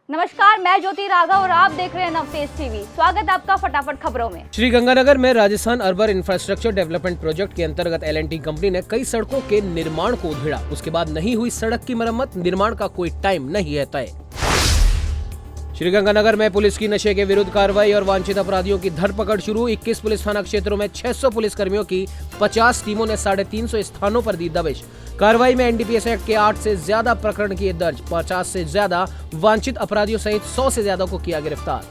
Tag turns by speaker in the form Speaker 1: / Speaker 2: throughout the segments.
Speaker 1: नमस्कार, मैं ज्योति राघव और आप देख रहे हैं नवतेज टीवी। स्वागत है आपका फटाफट खबरों में।
Speaker 2: श्रीगंगानगर में Rajasthan urban infrastructure development project के अंतर्गत L&T कंपनी ने कई सड़कों के निर्माण को उधेड़ा। उसके बाद नहीं हुई सड़क की मरम्मत, निर्माण का कोई टाइम नहीं है तय। श्रीगंगानगर में पुलिस की नशे के विरुद्ध कार्रवाई और वांछित अपराधियों की धरपकड़ शुरू। 21 पुलिस थाना क्षेत्रों में 600 पुलिस कर्मियों की 50 टीमों ने 350 स्थानों पर दी दबिश। कार्रवाई में NDPS एक्ट के 8 से ज्यादा प्रकरण किए दर्ज। 50 से ज्यादा वांछित अपराधियों सहित 100 से ज्यादा को किया गिरफ्तार।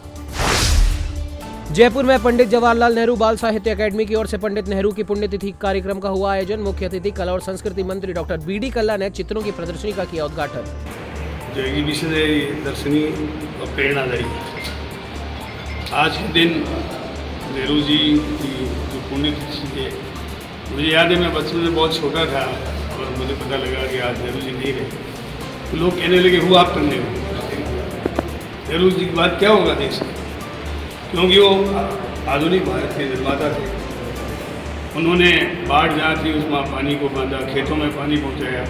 Speaker 2: जयपुर में पंडित जवाहरलाल नेहरू बाल साहित्य अकेडमी की ओर से पंडित नेहरू की पुण्यतिथि कार्यक्रम का हुआ आयोजन। मुख्य अतिथि कला और संस्कृति मंत्री डॉक्टर BD कल्ला ने चित्रों की प्रदर्शनी का किया उद्घाटन।
Speaker 3: जो ये विषय दर्शनी और प्रेरणादायी। आज के दिन नेहरू जी की जो पुण्यतिथि है, मुझे याद है मैं बचपन में बहुत छोटा था और मुझे पता लगा कि आज नेहरू जी नहीं रहे, तो लोग कहने लगे हुआ आप करने नेहरू जी की बात क्या होगा देश में, क्योंकि वो आधुनिक भारत के निर्माता थे। उन्होंने बाढ़ जहाँ थी उसमें पानी को बांधा, खेतों में पानी पहुँचाया,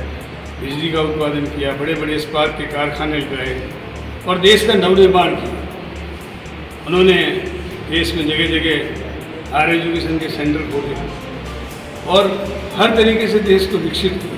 Speaker 3: बिजली का उत्पादन किया, बड़े बड़े इस्पात के कारखाने लगाए और देश का नवनिर्माण किया। उन्होंने देश में जगह जगह हायर एजुकेशन के सेंटर खोले और हर तरीके से देश को विकसित किया।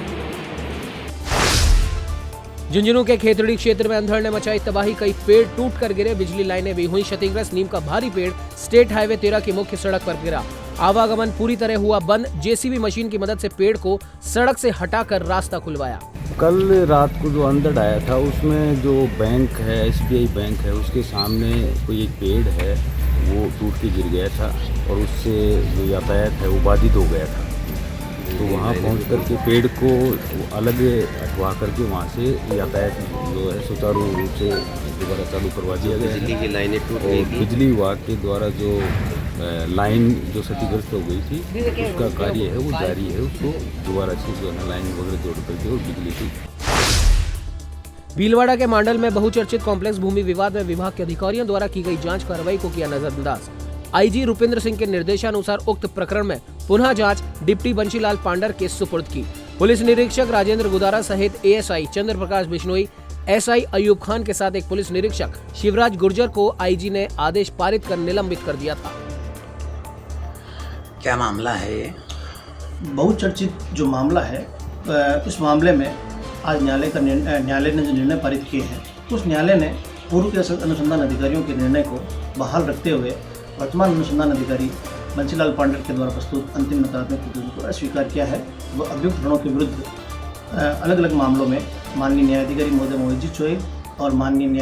Speaker 2: झुंझुनू के खेतड़ी क्षेत्र में अंधड़ ने मचाई तबाही। कई पेड़ टूट कर गिरे, बिजली लाइनें भी हुई क्षतिग्रस्त। नीम का भारी पेड़ स्टेट हाईवे 13 की मुख्य सड़क पर गिरा। आवागमन पूरी तरह हुआ बंद। JCB मशीन की मदद से पेड़ को सड़क से हटाकर रास्ता खुलवाया।
Speaker 4: कल रात को जो अंधड़ आया था उसमें जो बैंक है, SBI बैंक है, उसके सामने कोई एक पेड़ है वो टूट के गिर गया था और उससे जो यातायात है वो बाधित हो गया था। तो वहाँ पहुँच करके पेड़ को अलग हटवा करके वहाँ से यातायात जो है सुचारू रूप से दोबारा चालू करवा दिया गया।
Speaker 5: बिजली की लाइनें टूट
Speaker 4: और
Speaker 5: गई थी।
Speaker 4: बिजली विभाग के द्वारा जो लाइन जो क्षतिग्रस्त हो गई थी उसका कार्य है वो जारी है। उसको दोबारा से जो है लाइन वगैरह जोड़ करके और बिजली की।
Speaker 2: भीलवाड़ा के मांडल में बहुचर्चित कॉम्प्लेक्स भूमि विवाद में विभाग के अधिकारियों द्वारा की गई जांच कार्रवाई को किया नजरअंदाज। IG रुपेंद्र सिंह के निर्देशानुसार उक्त प्रकरण में पुनः जांच डिप्टी बंशीलाल पांडर के सुपुर्द की। पुलिस निरीक्षक राजेंद्र गुदारा सहित ASI चंद्र प्रकाश बिश्नोई, SI अयूब खान के साथ एक पुलिस निरीक्षक शिवराज गुर्जर को IG ने आदेश पारित कर निलंबित कर दिया था।
Speaker 5: क्या मामला है ये?
Speaker 6: बहुचर्चित जो मामला है, इस मामले में आज न्यायालय ने जो निर्णय पारित किए हैं, उस न्यायालय ने पूर्व के अनुसंधान अधिकारियों के निर्णय को बहाल रखते हुए वर्तमान अनुसंधान अधिकारी बंशीलाल पांडर के द्वारा प्रस्तुत अंतिम नकारात्मक प्रतिवेदन को अस्वीकार किया है। वह अभियुक्त ऋणों के विरुद्ध अलग अलग मामलों में माननीय न्यायाधिकारी महोदय मोहित चोई और माननीय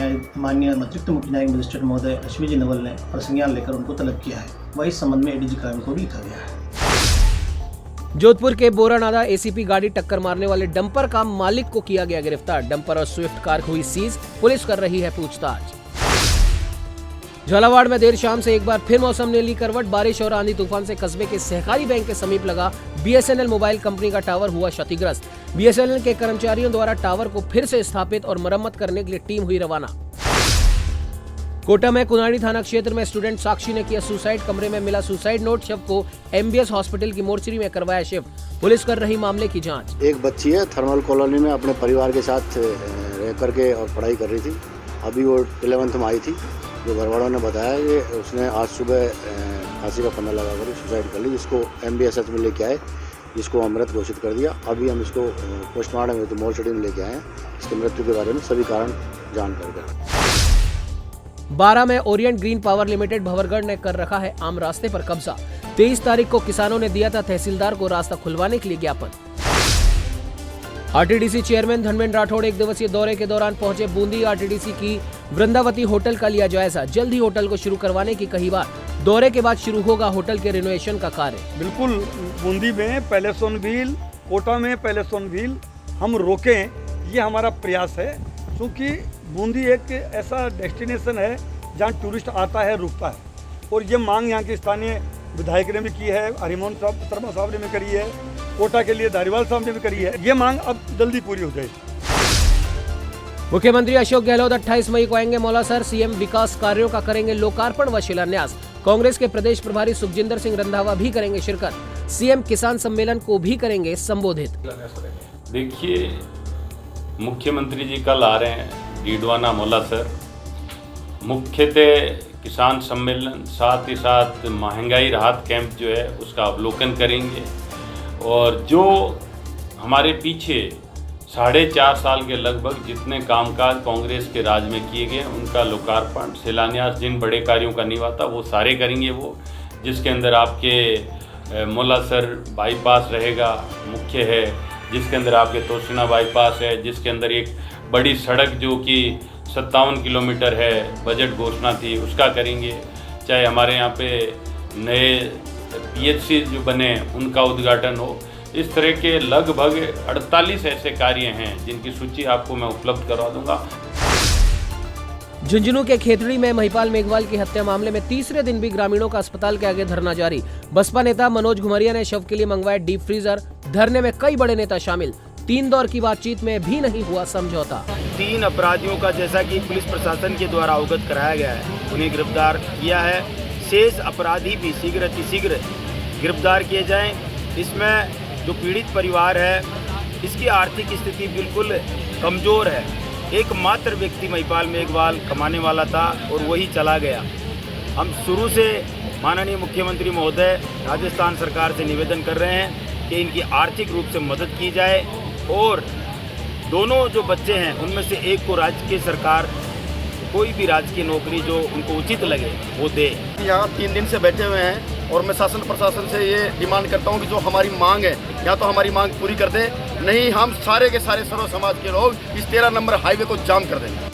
Speaker 6: अतिरिक्त मुख्य न्यायिक मजिस्ट्रेट महोदय रश्मि जी नवल ने प्रसंज्ञान लेकर उनको तलब किया है। वह इस संबंध में ADG क्राइम को भी लिखा गया है।
Speaker 2: जोधपुर के बोरानादा ACP गाड़ी टक्कर मारने वाले डंपर का मालिक को किया गया गिरफ्तार। डंपर और स्विफ्ट कार हुई सीज, पुलिस कर रही है पूछताछ। झालावाड़ में देर शाम से एक बार फिर मौसम ने ली करवट। बारिश और आंधी तूफान से कस्बे के सहकारी बैंक के समीप लगा BSNL मोबाइल कंपनी का टावर हुआ क्षतिग्रस्त। BSNL के कर्मचारियों द्वारा टावर को फिर से स्थापित और मरम्मत करने के लिए टीम हुई रवाना। कोटा में कुनाड़ी थाना क्षेत्र में स्टूडेंट साक्षी ने किया सुसाइड। कमरे में मिला सुसाइड नोट। शव को MBS हॉस्पिटल की मोर्चरी में करवाया शिफ्ट। पुलिस कर रही मामले की जांच।
Speaker 7: एक बच्ची है थर्मल कॉलोनी में अपने परिवार के साथ रह करके और पढ़ाई कर रही थी। अभी वो 11th में आई थी। जो घर वालों ने बताया कि उसने आज सुबह फांसी का फंदा लगाकर सुसाइड कर ली, जिसको MBSH में लेके आए, जिसको अमृत घोषित कर दिया। अभी हम इसको पोस्टमार्टम हेतु मोर्चरी में लेके आए हैं। इसके मृत्यु के बारे में सभी कारण जान कर
Speaker 2: 12 में Orient green power limited Bhanwargarh ने कर रखा है आम रास्ते पर कब्जा। 23 तारीख को किसानों ने दिया था तहसीलदार को रास्ता खुलवाने के लिए ज्ञापन। RTDC चेयरमैन धर्मेंद्र राठौड़ एक दिवसीय दौरे के दौरान पहुंचे बूंदी। RTDC की वृंदावती होटल का लिया जायजा। जल्द ही होटल को शुरू करवाने की कही बात। दौरे के बाद शुरू होगा होटल के रिनोवेशन का कार्य।
Speaker 8: बिल्कुल, बूंदी में पैलेस ऑन व्हील, कोटा में पैलेस ऑन व्हील हम रोकें, ये हमारा प्रयास है। क्योंकि बूंदी एक ऐसा डेस्टिनेशन है जहाँ टूरिस्ट आता है, रुकता है। और ये मांग यहाँ के स्थानीय विधायक ने भी की है, हरिमोहन शर्मा साहब ने भी करी है, कोटा के लिए धारीवाल साहब ने भी करी है। ये मांग अब जल्दी पूरी हो जाएगी।
Speaker 2: मुख्यमंत्री अशोक गहलोत 28 मई को आएंगे मौलासर। CM विकास कार्यों का करेंगे लोकार्पण व शिलान्यास। कांग्रेस के प्रदेश प्रभारी सुखजिंदर सिंह रंधावा भी करेंगे शिरकत। CM किसान सम्मेलन को भी करेंगे संबोधित।
Speaker 9: देखिए, मुख्यमंत्री जी कल आ रहे हैं डीडवाना मौलासर
Speaker 5: मुख्यतः किसान सम्मेलन, साथ ही साथ महंगाई राहत कैंप जो है उसका अवलोकन करेंगे और जो हमारे पीछे 4.5 साल के लगभग जितने कामकाज कांग्रेस के राज में किए गए उनका लोकार्पण, शिलान्यास, जिन बड़े कार्यों का नहीं हुआ था वो सारे करेंगे वो, जिसके अंदर आपके मुलासर बाईपास रहेगा, मुख्य है, जिसके अंदर आपके तोशिना बाईपास है, जिसके अंदर एक बड़ी सड़क जो कि 57 किलोमीटर है, बजट घोषणा थी उसका करेंगे, चाहे हमारे यहाँ पे नए PHC जो बने उनका उद्घाटन हो। इस तरह के लगभग 48 ऐसे कार्य हैं जिनकी सूची आपको मैं उपलब्ध करवा दूंगा।
Speaker 2: झुंझुनू के खेतड़ी में महिपाल मेघवाल की हत्या मामले में तीसरे दिन भी ग्रामीणों का अस्पताल के आगे धरना जारी। बसपा नेता मनोज घुमरिया ने शव के लिए मंगवाया डीप फ्रीजर। धरने में कई बड़े नेता शामिल। 3 दौर की बातचीत में भी नहीं हुआ समझौता।
Speaker 9: 3 अपराधियों का जैसा कि पुलिस प्रशासन के द्वारा अवगत कराया गया है, उन्हें गिरफ्तार किया है। शेष अपराधी भी शीघ्र अतिशीघ्र गिरफ्तार किए जाएं। इसमें जो पीड़ित परिवार है इसकी आर्थिक स्थिति बिल्कुल कमज़ोर है। एकमात्र व्यक्ति महिपाल मेघवाल कमाने वाला था और वही चला गया। हम शुरू से माननीय मुख्यमंत्री महोदय राजस्थान सरकार से निवेदन कर रहे हैं कि इनकी आर्थिक रूप से मदद की जाए और दोनों जो बच्चे हैं उनमें से एक को राजकीय सरकार कोई भी राजकीय नौकरी जो उनको उचित लगे वो दे।
Speaker 10: यहाँ 3 दिन से बैठे हुए हैं और मैं शासन प्रशासन से ये डिमांड करता हूँ कि जो हमारी मांग है या तो हमारी मांग पूरी कर दे, नहीं हम सारे के सारे सर्व समाज के लोग इस 13 नंबर हाईवे को जाम कर देंगे।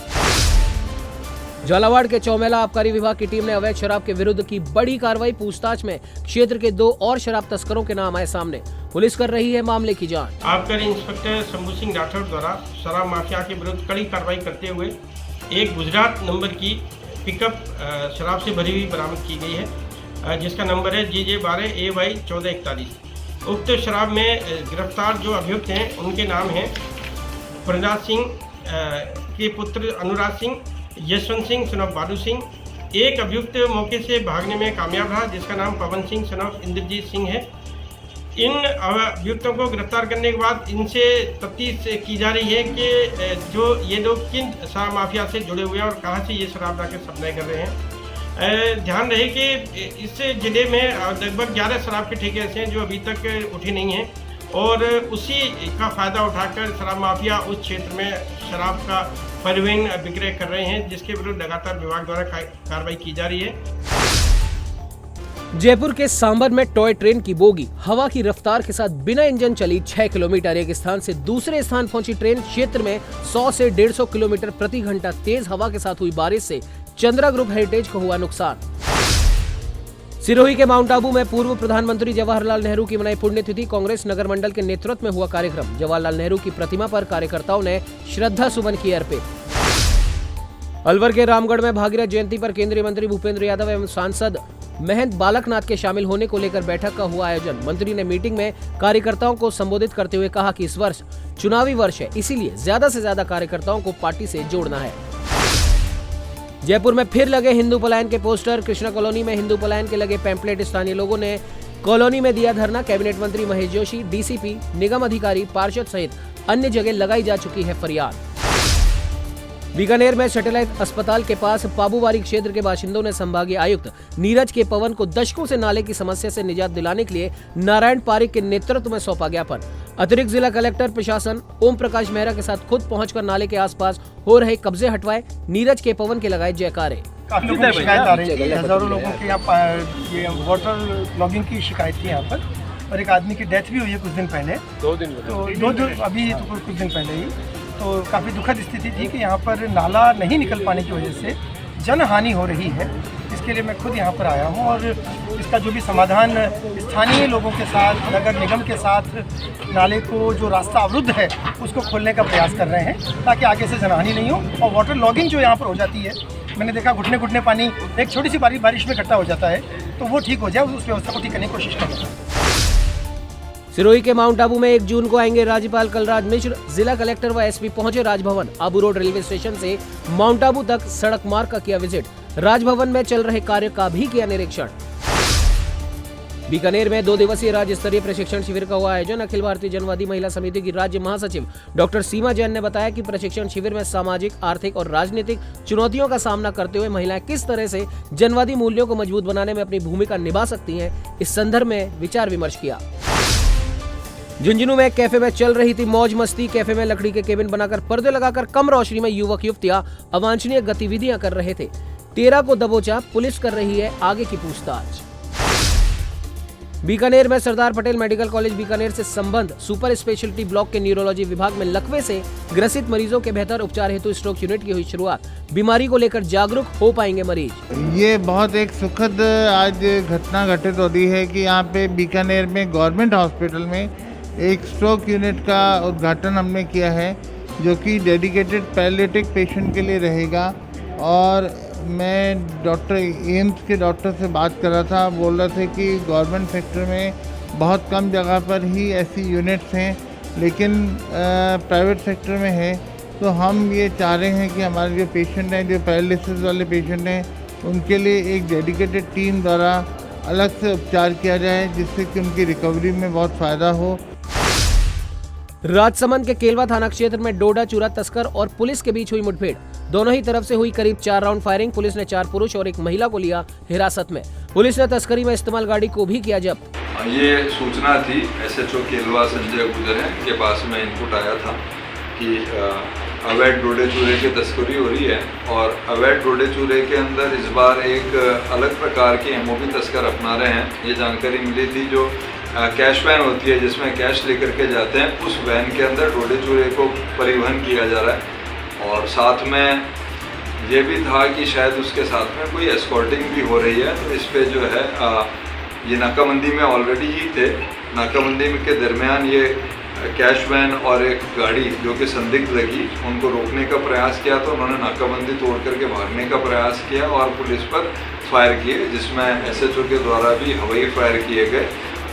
Speaker 2: झालावाड़ के चौमेला आबकारी विभाग की टीम ने अवैध शराब के विरुद्ध की बड़ी कार्रवाई। पूछताछ में क्षेत्र के 2 और शराब तस्करों के नाम आए सामने। पुलिस कर रही है मामले की जांच।
Speaker 11: आबकारी इंस्पेक्टर शंभू सिंह राठौर द्वारा शराब माफिया के विरुद्ध कड़ी कार्रवाई करते हुए एक गुजरात नंबर की पिकअप शराब से भरी हुई बरामद की गई है, जिसका नंबर है JJ12 AY 1441। उक्त शराब में गिरफ्तार जो अभियुक्त हैं उनके नाम हैं प्रहलाद सिंह के पुत्र अनुराग सिंह, यशवंत सिंह सन ऑफ बालू सिंह। एक अभियुक्त मौके से भागने में कामयाब रहा जिसका नाम पवन सिंह सन ऑफ इंद्रजीत सिंह है। इन अभियुक्तों को गिरफ्तार करने के बाद इनसे तफ्तीश की जा रही है कि जो ये लोग किन शराब माफिया से जुड़े हुए हैं और कहां से ये शराब लाकर सप्लाई कर रहे हैं। ध्यान रहे कि इस जिले में लगभग 11 शराब के ठेके ऐसे हैं जो अभी तक उठे नहीं हैं और उसी का फ़ायदा उठाकर शराब माफिया उस क्षेत्र में शराब का परिवहन विक्रय कर रहे हैं, जिसके विरुद्ध लगातार विभाग द्वारा कार्रवाई की जा रही है।
Speaker 2: जयपुर के सांबर में टॉय ट्रेन की बोगी हवा की रफ्तार के साथ बिना इंजन चली 6 किलोमीटर। एक स्थान से दूसरे स्थान पहुंची ट्रेन। क्षेत्र में 100 से 150 किलोमीटर प्रति घंटा तेज हवा के साथ हुई बारिश से चंद्रा ग्रुप हेरिटेज को हुआ नुकसान। सिरोही के माउंट आबू में पूर्व प्रधानमंत्री जवाहरलाल नेहरू की मनाई पुण्यतिथि। कांग्रेस नगर मंडल के नेतृत्व में हुआ कार्यक्रम। जवाहरलाल नेहरू की प्रतिमा पर कार्यकर्ताओं ने श्रद्धा सुमन किए अर्पित। अलवर के रामगढ़ में भागीरथ जयंती पर केंद्रीय मंत्री भूपेंद्र यादव एवं सांसद महंत बालकनाथ के शामिल होने को लेकर बैठक का हुआ आयोजन। मंत्री ने मीटिंग में कार्यकर्ताओं को संबोधित करते हुए कहा कि इस वर्ष चुनावी वर्ष है, इसीलिए ज्यादा से ज्यादा कार्यकर्ताओं को पार्टी से जोड़ना है। जयपुर में फिर लगे हिंदू पलायन के पोस्टर। कृष्णा कॉलोनी में हिंदू पलायन के लगे पैम्पलेट। स्थानीय लोगों ने कॉलोनी में दिया धरना। कैबिनेट मंत्री महेश जोशी, DCP, निगम अधिकारी, पार्षद सहित अन्य जगह लगाई जा चुकी है फरियाद। बीकानेर में सैटेलाइट अस्पताल के पास पाबूवारी क्षेत्र के बाशिंदों ने संभागीय आयुक्त नीरज के पवन को दशकों से नाले की समस्या से निजात दिलाने के लिए नारायण पारिक के नेतृत्व में सौंपा ज्ञापन। अतिरिक्त जिला कलेक्टर प्रशासन ओम प्रकाश मेहरा के साथ खुद पहुंचकर नाले के आसपास हो रहे कब्जे हटवाए। नीरज के पवन के लगाए जयकारे।
Speaker 12: काफी लोगों की शिकायत आ रही थी, हजारों लोगों के यहाँ ये वाटर लॉगिंग की शिकायत थी यहाँ पर, और एक आदमी की डेथ भी हुई है कुछ दिन पहले। 2 दिन अभी तो कुछ दिन पहले ही। तो काफ़ी दुखद स्थिति थी कि यहाँ पर नाला नहीं निकल पाने की वजह से जन हानि हो रही है। इसके लिए मैं खुद यहाँ पर आया हूँ और इसका जो भी समाधान स्थानीय लोगों के साथ, नगर निगम के साथ, नाले को जो रास्ता अवरुद्ध है उसको खोलने का प्रयास कर रहे हैं ताकि आगे से जनहानि नहीं हो। और वाटर लॉगिंग जो यहाँ पर हो जाती है, मैंने देखा घुटने घुटने पानी एक छोटी सी बारिश में इकट्ठा हो जाता है, तो वो ठीक हो जाए, उस व्यवस्था को ठीक करने की कोशिश करें।
Speaker 2: सिरोही के माउंट आबू में 1 जून को आएंगे राज्यपाल कलराज मिश्र। जिला कलेक्टर व SP पहुंचे Raj Bhavan. Abu road railway station से माउंट आबू तक सड़क मार्ग का किया विजिट। राजभवन में चल रहे कार्य का भी किया निरीक्षण। बीकानेर में 2 दिवसीय राज्य स्तरीय प्रशिक्षण शिविर का हुआ आयोजन। अखिल भारतीय जनवादी महिला समिति की राज्य महासचिव डॉक्टर सीमा जैन ने बताया कि प्रशिक्षण शिविर में सामाजिक, आर्थिक और राजनीतिक चुनौतियों का सामना करते हुए महिलाएं किस तरह से जनवादी मूल्यों को मजबूत बनाने में अपनी भूमिका निभा सकती हैं, इस संदर्भ में विचार विमर्श किया। झुंझुनू में कैफे में चल रही थी मौज मस्ती। कैफे में लकड़ी के केबिन बनाकर पर्दे लगाकर कम रोशनी में युवक युवतियां अवांछनीय गतिविधियां कर रहे थे। 13 को दबोचा, पुलिस कर रही है आगे की पूछताछ। बीकानेर में सरदार पटेल मेडिकल कॉलेज बीकानेर से संबंध सुपर स्पेशलिटी ब्लॉक के न्यूरोलॉजी विभाग में लकवे से ग्रसित मरीजों के बेहतर उपचार हेतु स्ट्रोक यूनिट की हुई शुरुआत। बीमारी को लेकर जागरूक हो पाएंगे मरीज।
Speaker 13: ये बहुत एक सुखद आज घटना घटित हो रही है कि यहाँ पे बीकानेर में गवर्नमेंट हॉस्पिटल में एक स्ट्रोक यूनिट का उद्घाटन हमने किया है, जो कि डेडिकेटेड पैलिएटिव पेशेंट के लिए रहेगा। और मैं डॉक्टर एम्स के डॉक्टर से बात कर रहा था, बोल रहे थे कि गवर्नमेंट सेक्टर में बहुत कम जगह पर ही ऐसी यूनिट्स हैं, लेकिन प्राइवेट सेक्टर में है। तो हम ये चाह रहे हैं कि हमारे जो पेशेंट हैं, जो पैरालिसिस वाले पेशेंट हैं, उनके लिए एक डेडिकेटेड टीम द्वारा अलग से उपचार किया जाए, जिससे कि उनकी रिकवरी में बहुत फ़ायदा हो।
Speaker 2: राजसमंद के केलवा थाना क्षेत्र में डोडा चूरा तस्कर और पुलिस के बीच हुई मुठभेड़। दोनों ही तरफ से हुई करीब 4 राउंड फायरिंग। पुलिस ने 4 पुरुष और 1 महिला को लिया हिरासत में। पुलिस ने तस्करी में इस्तेमाल गाड़ी को भी किया जब्त।
Speaker 14: ये सूचना थी SHO केलवा संजय गुजर के पास में इनपुट आया था कि अवैध डोडे चूरे की तस्करी हो रही है, और अवैध डोडे चूरे के अंदर इस बार एक अलग प्रकार की MOB तस्कर अपना रहे हैं। ये जानकारी मिली थी, जो कैश वैन होती है जिसमें कैश लेकर के जाते हैं, उस वैन के अंदर डोडे चूरे को परिवहन किया जा रहा है। और साथ में ये भी था कि शायद उसके साथ में कोई एस्कॉर्टिंग भी हो रही है। तो इस पे जो है ये नाकाबंदी में ऑलरेडी ही थे। नाकाबंदी के दरमियान ये कैश वैन और एक गाड़ी जो कि संदिग्ध लगी, उनको रोकने का प्रयास किया, तो उन्होंने नाकाबंदी तोड़ करके भागने का प्रयास किया और पुलिस पर फायर किए, जिसमें SHO के द्वारा भी हवाई फायर किए गए।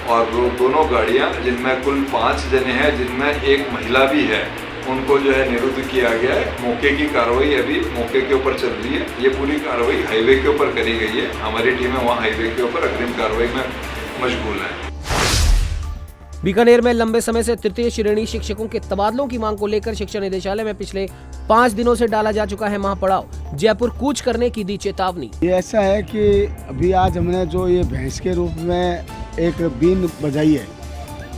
Speaker 14: और वो दोनों गाड़ियां, जिनमें कुल 5 जने हैं, जिनमें एक महिला भी है, उनको जो है निरुद्ध किया गया है। मौके की कार्रवाई अभी मौके के ऊपर चल रही है। ये पूरी कार्रवाई हाईवे के ऊपर करी गई है। हमारी टीमें वहाँ हाईवे के ऊपर अग्रिम कार्रवाई में मशगूल है।
Speaker 2: बीकानेर में लंबे समय से तृतीय श्रेणी शिक्षकों के तबादलों की मांग को लेकर शिक्षा निदेशालय में पिछले 5 दिनों से डाला जा चुका है महापड़ाव। जयपुर कूच करने की दी चेतावनी।
Speaker 15: ये ऐसा है कि अभी आज हमने जो ये भैंस के रूप में एक बीन बजाई है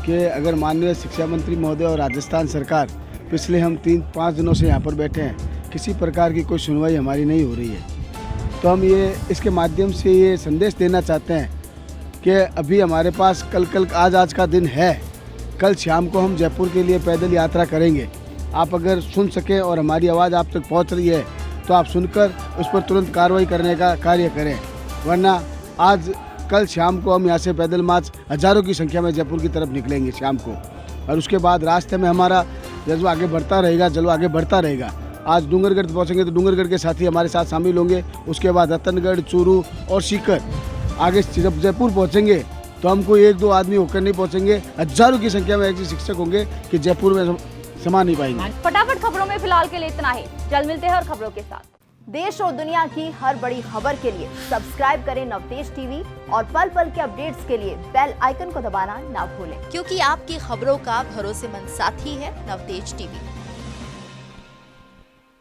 Speaker 15: कि अगर माननीय शिक्षा मंत्री महोदय और राजस्थान सरकार, पिछले हम 3-5 दिनों से यहाँ पर बैठे हैं, किसी प्रकार की कोई सुनवाई हमारी नहीं हो रही है। तो हम ये इसके माध्यम से ये संदेश देना चाहते हैं कि अभी हमारे पास आज का दिन है। कल शाम को हम जयपुर के लिए पैदल यात्रा करेंगे। आप अगर सुन सकें और हमारी आवाज़ आप तक पहुंच रही है तो आप सुनकर उस पर तुरंत कार्रवाई करने का कार्य करें, वरना कल शाम को हम यहाँ से पैदल मार्च हज़ारों की संख्या में जयपुर की तरफ निकलेंगे शाम को। और उसके बाद रास्ते में हमारा जज्बा आगे बढ़ता रहेगा। आज डूंगरगढ़ पहुँचेंगे तो डूंगरगढ़ के साथी हमारे साथ शामिल होंगे। उसके बाद रतनगढ़, चूरू और सीकर। आगे जब जयपुर पहुँचेंगे तो हम कोई 1-2 आदमी होकर नहीं पहुँचेंगे, हज़ारों की संख्या में ऐसे शिक्षक होंगे कि जयपुर में समा नहीं पाएंगे।
Speaker 1: फटाफट खबरों में फिलहाल के लिए इतना ही। जल्द मिलते हैं और खबरों के साथ। देश और दुनिया की हर बड़ी खबर के लिए सब्सक्राइब करें नवतेज टीवी और पल पल के अपडेट्स के लिए बेल आइकन को दबाना ना भूलें,
Speaker 16: क्योंकि आपकी खबरों का भरोसेमंद साथी है नवतेज टीवी।